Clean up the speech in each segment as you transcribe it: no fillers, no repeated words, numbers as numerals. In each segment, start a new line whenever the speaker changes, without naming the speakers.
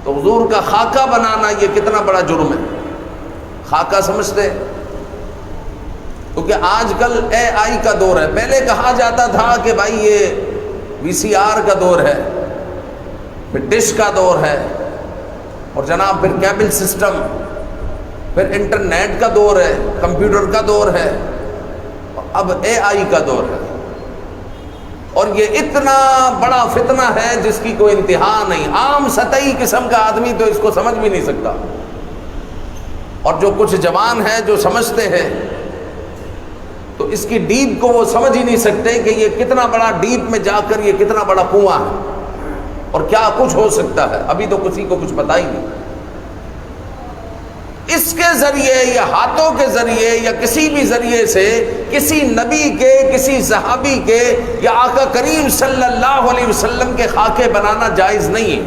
تو حضور کا خاکہ بنانا یہ کتنا بڑا جرم ہے. خاکہ سمجھتے؟ کیونکہ آج کل اے آئی کا دور ہے. پہلے کہا جاتا تھا کہ بھائی یہ وی سی آر کا دور ہے، پھر ڈش کا دور ہے، اور جناب پھر کیبل سسٹم، پھر انٹرنیٹ کا دور ہے، کمپیوٹر کا دور ہے، اب اے آئی کا دور ہے. اور یہ اتنا بڑا فتنہ ہے جس کی کوئی انتہا نہیں. عام سطحی قسم کا آدمی تو اس کو سمجھ بھی نہیں سکتا، اور جو کچھ جوان ہیں جو سمجھتے ہیں تو اس کی ڈیپ کو وہ سمجھ ہی نہیں سکتے کہ یہ کتنا بڑا ڈیپ میں جا کر یہ کتنا بڑا کنواں ہے اور کیا کچھ ہو سکتا ہے. ابھی تو کسی کو کچھ پتہ ہی نہیں. اس کے ذریعے یا ہاتھوں کے ذریعے یا کسی بھی ذریعے سے کسی نبی کے، کسی صحابی کے یا آقا کریم صلی اللہ علیہ وسلم کے خاکے بنانا جائز نہیں ہے.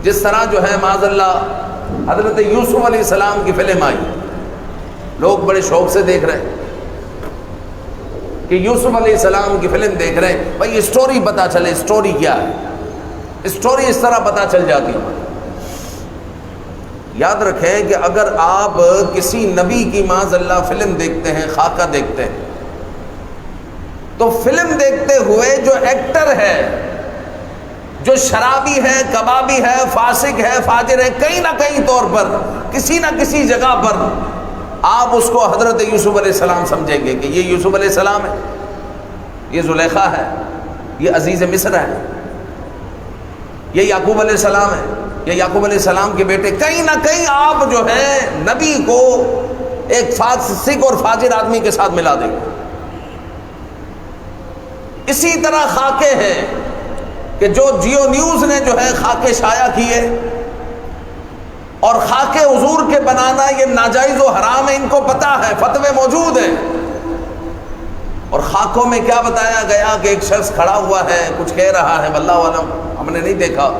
جس طرح جو ہے معاذ اللہ حضرت یوسف علیہ السلام کی فلم آئی، لوگ بڑے شوق سے دیکھ رہے ہیں کہ یوسف علیہ السلام کی فلم دیکھ رہے ہیں. بھائی اسٹوری پتہ چلے، اسٹوری کیا ہے. اسٹوری اس طرح پتہ چل جاتی ہے. یاد رکھیں کہ اگر آپ کسی نبی کی معاذ اللہ فلم دیکھتے ہیں، خاکہ دیکھتے ہیں، تو فلم دیکھتے ہوئے جو ایکٹر ہے، جو شرابی ہے، کبابی ہے، فاسق ہے، فاجر ہے، کہیں نہ کہیں طور پر کسی نہ کسی جگہ پر آپ اس کو حضرت یوسف علیہ السلام سمجھیں گے کہ یہ یوسف علیہ السلام ہے، یہ زلیخا ہے، یہ عزیز مصر ہے، یہ یعقوب علیہ السلام ہے، یہ یعقوب علیہ السلام کے بیٹے. کہیں نہ کہیں آپ جو ہے نبی کو ایک فاسق اور فاجر آدمی کے ساتھ ملا دیں گے. اسی طرح خاکے ہیں کہ جو جیو نیوز نے جو ہے خاکے شائع کیے، اور خاکے حضور کے بنانا یہ ناجائز و حرام ہے، ان کو پتہ ہے، فتوے موجود ہیں. اور خاکوں میں کیا بتایا گیا کہ ایک شخص کھڑا ہوا ہے، کچھ کہہ رہا ہے، واللہ عالم ہم نے نہیں دیکھا.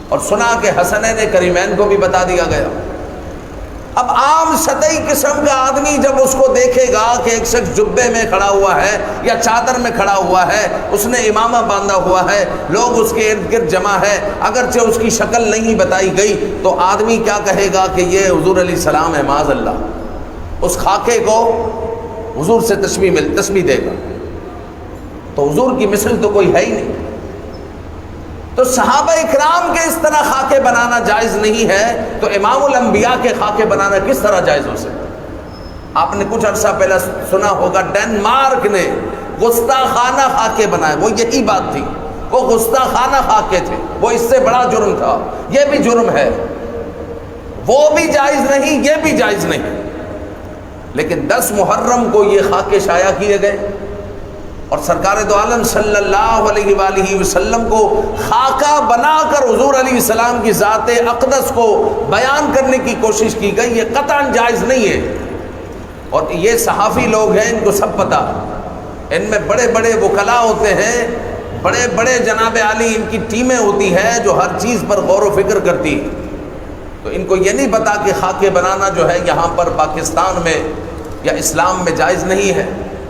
اور سنا کہ حسنین کریمین کو بھی بتا دیا گیا. اب عام سطحی قسم کا آدمی جب اس کو دیکھے گا کہ ایک شخص جبے میں کھڑا ہوا ہے یا چادر میں کھڑا ہوا ہے، اس نے امامہ باندھا ہوا ہے، لوگ اس کے ارد گرد جمع ہے، اگرچہ اس کی شکل نہیں بتائی گئی، تو آدمی کیا کہے گا کہ یہ حضور علیہ السلام ہے. معاذ اللہ اس خاکے کو حضور سے تشبیہ دے گا. تو حضور کی مثل تو کوئی ہے ہی نہیں. تو صحابہ اکرام کے اس طرح خاکے بنانا جائز نہیں ہے، تو امام الانبیاء کے خاکے بنانا کس طرح جائز ہو سکتا؟ آپ نے کچھ عرصہ پہلے سنا ہوگا ڈنمارک نے گستاخانہ خاکے بنائے. وہ یہی بات تھی، وہ گستاخانہ خاکے تھے، وہ اس سے بڑا جرم تھا. یہ بھی جرم ہے، وہ بھی جائز نہیں، یہ بھی جائز نہیں. لیکن 10 محرم کو یہ خاکے شائع کیے گئے، اور سرکار دو عالم صلی اللہ علیہ وآلہ وسلم کو خاکہ بنا کر حضور علیہ السلام کی ذات اقدس کو بیان کرنے کی کوشش کی گئی. یہ قطعاً جائز نہیں ہے. اور یہ صحافی لوگ ہیں، ان کو سب پتہ، ان میں بڑے بڑے وکلاء ہوتے ہیں، بڑے بڑے جناب عالی ان کی ٹیمیں ہوتی ہیں جو ہر چیز پر غور و فکر کرتی ہیں. تو ان کو یہ نہیں پتا کہ خاکے بنانا جو ہے یہاں پر پاکستان میں یا اسلام میں جائز نہیں ہے،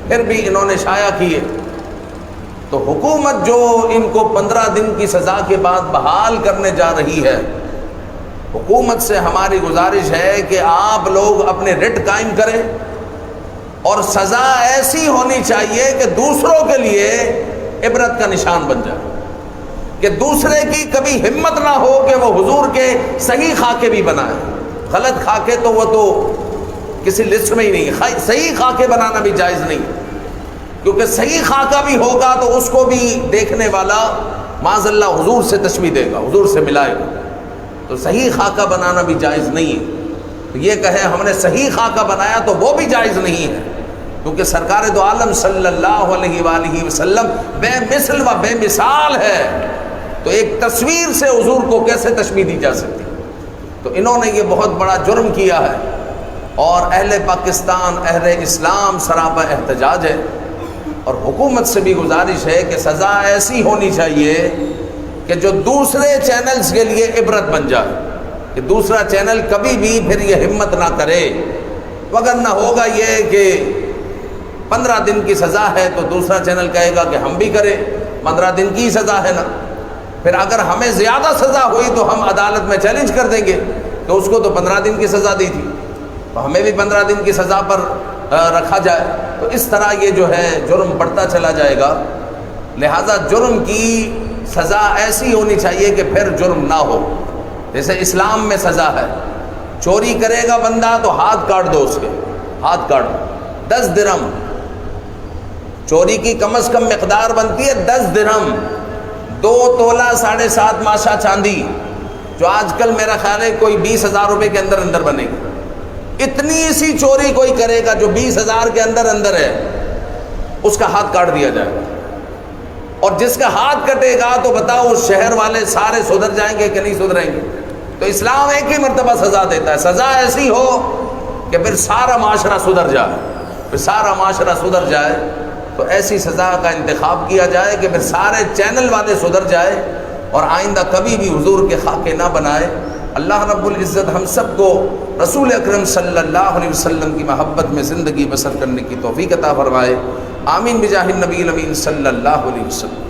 پھر بھی انہوں نے شائع کیے. تو حکومت جو ان کو 15 دن کی سزا کے بعد بحال کرنے جا رہی ہے، حکومت سے ہماری گزارش ہے کہ آپ لوگ اپنے رٹ قائم کریں، اور سزا ایسی ہونی چاہیے کہ دوسروں کے لیے عبرت کا نشان بن جائے، کہ دوسرے کی کبھی ہمت نہ ہو کہ وہ حضور کے صحیح خاکے بھی بنائے. غلط خاکے تو وہ تو کسی لسٹ میں ہی نہیں. صحیح خاکے بنانا بھی جائز نہیں، کیونکہ صحیح خاکہ بھی ہوگا تو اس کو بھی دیکھنے والا معاذ اللہ حضور سے تشبیہ دے گا، حضور سے ملائے گا. تو صحیح خاکہ بنانا بھی جائز نہیں ہے. تو یہ کہے ہم نے صحیح خاکہ بنایا تو وہ بھی جائز نہیں ہے، کیونکہ سرکار دو عالم صلی اللہ علیہ وآلہ وسلم بے مثل و بے مثال ہے. تو ایک تصویر سے حضور کو کیسے تشبیہ دی جا سکتی؟ تو انہوں نے یہ بہت بڑا جرم کیا ہے، اور اہل پاکستان، اہل اسلام سراپا احتجاج ہے. اور حکومت سے بھی گزارش ہے کہ سزا ایسی ہونی چاہیے کہ جو دوسرے چینلز کے لیے عبرت بن جائے، کہ دوسرا چینل کبھی بھی پھر یہ ہمت نہ کرے. وگرنہ ہوگا یہ کہ 15 دن کی سزا ہے تو دوسرا چینل کہے گا کہ ہم بھی کریں، 15 دن کی سزا ہے نا. پھر اگر ہمیں زیادہ سزا ہوئی تو ہم عدالت میں چیلنج کر دیں گے کہ اس کو تو 15 دن کی سزا دی تھی، تو ہمیں بھی 15 دن کی سزا پر رکھا جائے۔ تو اس طرح یہ جو ہے جرم بڑھتا چلا جائے گا۔ لہذا جرم کی سزا ایسی ہونی چاہیے کہ پھر جرم نہ ہو۔ جیسے اسلام میں سزا ہے، چوری کرے گا بندہ تو ہاتھ کاٹ دو، اس کے ہاتھ کاٹ دو، 10 درہم، چوری کی کم از کم مقدار بنتی ہے 10 درہم، 2 تولہ 7.5 ماشا چاندی، جو آج کل میرا خیال ہے کوئی 20,000 روپے کے اندر اندر بنے گی۔ اتنی سی چوری کوئی کرے گا جو 20,000 کے اندر اندر ہے، اس کا ہاتھ کاٹ دیا جائے گا۔ اور جس کا ہاتھ کٹے گا تو بتاؤ اس شہر والے سارے سدھر جائیں گے کہ نہیں سدھریں گے؟ تو اسلام ایک ہی مرتبہ سزا دیتا ہے، سزا ایسی ہو کہ پھر سارا معاشرہ سدھر جائے، پھر سارا معاشرہ سدھر جائے۔ تو ایسی سزا کا انتخاب کیا جائے کہ پھر سارے چینل والے سدھر جائے اور آئندہ کبھی بھی حضور کے خاکے نہ بنائے۔ اللہ رب العزت ہم سب کو رسول اکرم صلی اللہ علیہ وسلم کی محبت میں زندگی بسر کرنے کی توفیق عطا فرمائے۔ آمین بجاہ النبی الامین صلی اللہ علیہ وسلم۔